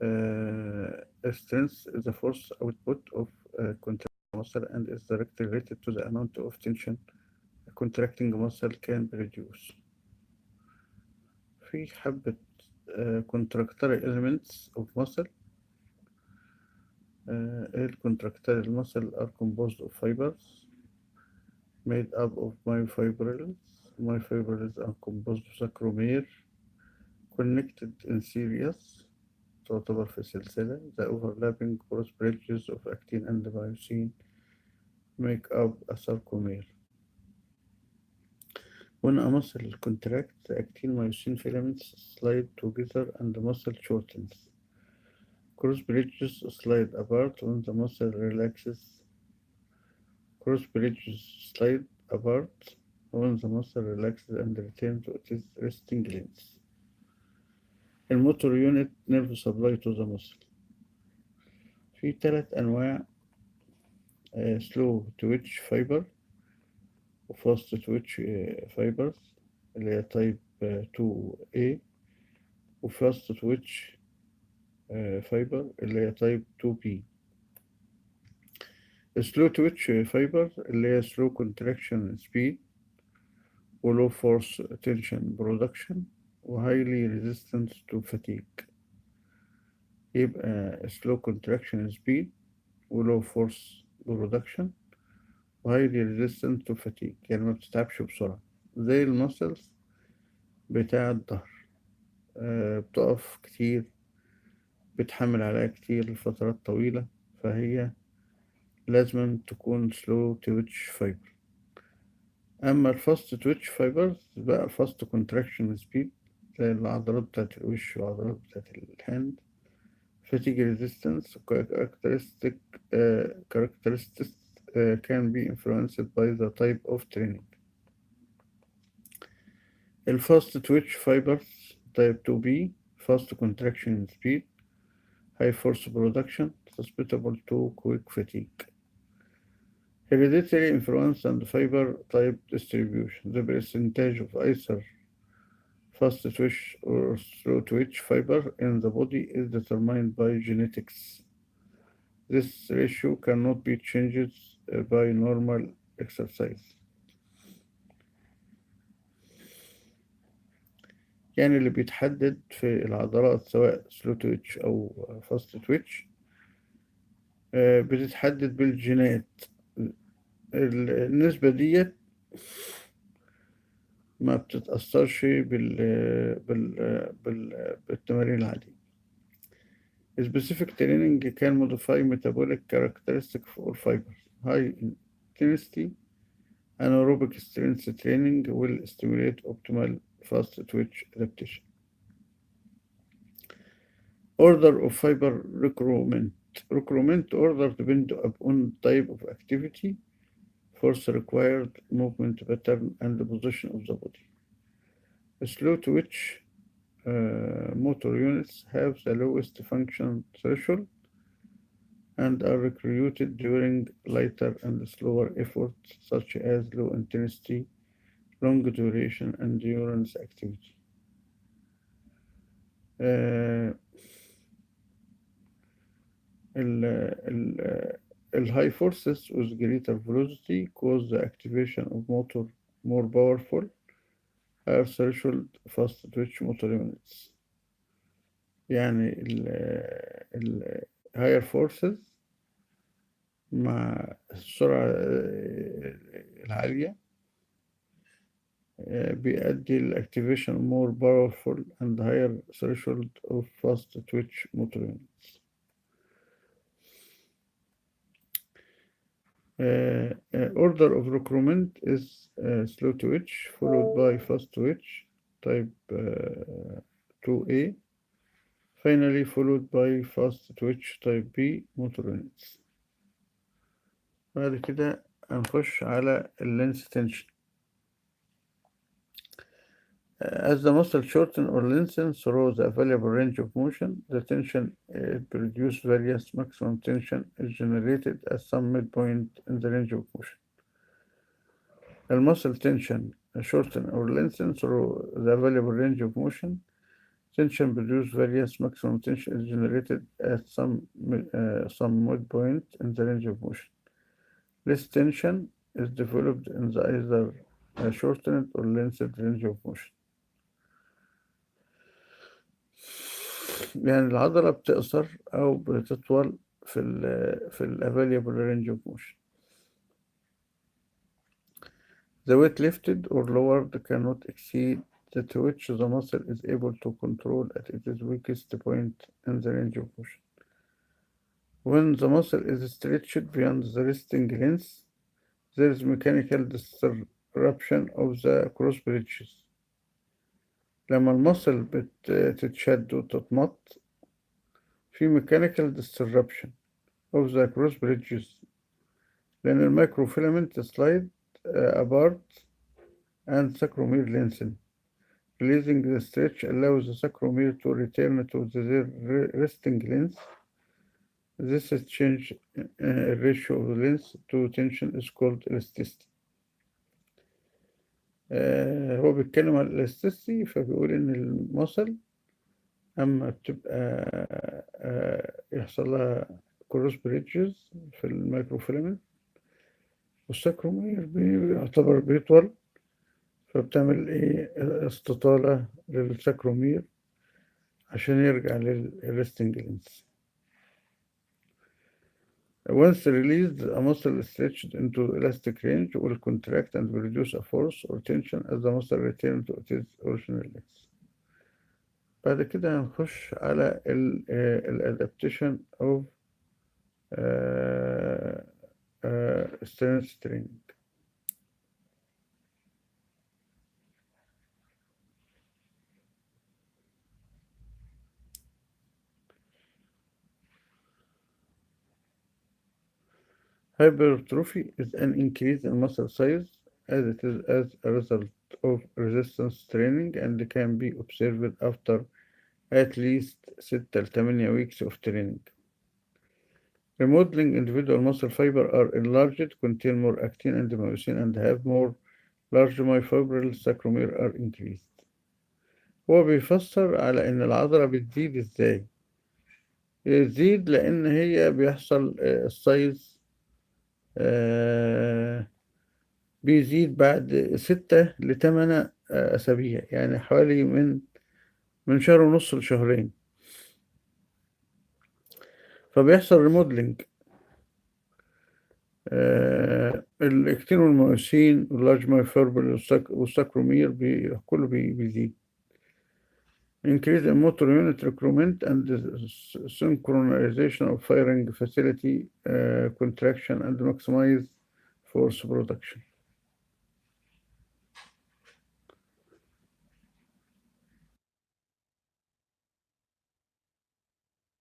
Strength is the force output of contracting muscle and is directly related to the amount of tension a contracting muscle can produce. في حبة contractile elements of muscle. Contractile muscle are composed of fibers made up of myofibrils. Myofibrils are composed of sarcomere connected in series تعتبر في سلسلة. The overlapping cross bridges of actin and myosin make up a sarcomere. When a muscle contracts, the actin-myosin filaments slide together and the muscle shortens. Cross bridges slide apart when the muscle relaxes. Cross bridges slide apart when the muscle relaxes and returns to its resting length. الموتور يونت nerve supply to the muscle. في 3 أنواع slow twitch fiber و fast twitch fibers اللي هي type 2A و fast twitch fiber اللي هي type 2B. slow twitch fiber اللي هي slow contraction speed و low force tension production و highly resistant to fatigue. يبقى slow contraction speed و low force production و highly resistant to fatigue، يعني ما بتتعبش بسرعة زي المسلز بتاع الظهر. بتقف كتير، بتحمل عليها كتير لفترات طويلة، فهي لازم تكون slow twitch fiber. أما الفاست twitch fibers بقى fast contraction speed زي العضلات بتاعت الوش وعضلات بتاعت الهاند. fatigue resistance characteristics can be influenced by the type of training. الفاست twitch fibers type 2B fast contraction speed, high force production, susceptible to quick fatigue. Hereditary influence and fiber type distribution. The percentage of either fast twitch or slow twitch fiber in the body is determined by genetics. This ratio cannot be changed by normal exercise. يعني اللي بيتحدد في العضلات سواء slow twitch أو fast twitch بتتحدد بالجينات. النسبة ديت ما بتتأثرش بالتمارين العادية. Specific training can modify metabolic characteristics for fibers. High intensity anaerobic strength training will stimulate optimal fast twitch adaptation. Order of fiber recruitment. Recruitment order depends upon type of activity, force required, movement pattern, and the position of the body. Slow twitch motor units have the lowest function threshold and are recruited during lighter and slower efforts such as low intensity, long duration endurance activity. High forces with greater velocity cause the activation of motor more powerful higher threshold fast twitch motor units. يعني ال higher forces مع السرعة العالية بيؤدي ال activation more powerful and higher threshold of fast twitch motor units. Order of recruitment is slow twitch followed by fast twitch type 2A, finally followed by fast twitch type B motor units. بعد كده هنخش على اللينس tension. As the muscle shorten or lengthen through the available range of motion, the tension produces various maximum tension is generated at some midpoint in the range of motion. The muscle tension shorten or lengthen through the available range of motion Tension produces variance. Maximum tension is generated at some midpoint in the range of motion. Less tension is developed in the either shortened or lengthened range of motion. يعني العضلة بتقصر أو بتطول في ال available range of motion. The weight lifted or lowered cannot exceed that which the muscle is able to control at its weakest point in the range of motion. When the muscle is stretched beyond the resting length, there is mechanical disruption of the cross bridges. لما المصل بتتشد وتتمط في mechanical disruption of the cross bridges لأن المايكروفيلامنت slide apart and sarcomere lengthen. Releasing the stretch allows the sarcomere to return to their resting length. This change ratio of length to tension is called elasticity. هو بيتكلم عن elasticity فبيقول إن المصل أما بتبقى يحصل لها cross bridges في المايكروفيلامنت والساكرومير بيعتبر بيطول فبتعمل استطالة للساكرومير عشان يرجع للريستنج لينس. Once released, a muscle is stretched into elastic range will contract and produce a force or tension as the muscle returns to its original length. بعد كده هنخش على الادابتيشن of strength training. Hypertrophy is an increase in muscle size as it is as a result of resistance training and can be observed after at least 6 to 8 weeks of training. Remodeling individual muscle fiber are enlarged, contain more actin and myosin, and have more large myofibril sarcomere are increased. هو بيفسر على إن العضلة بتزيد إزاي؟ تزيد لأن هي بيحصل السايز بيزيد بعد 6 ل 8 أسابيع يعني حوالي من شهر ونص لشهرين فبيحصل ريموديلنج الاكتين والميوسين واللارج مايوفيبرل والساكرومير كله بيزيد. Increase in motor unit recruitment and synchronization of firing facility contraction and maximize force production.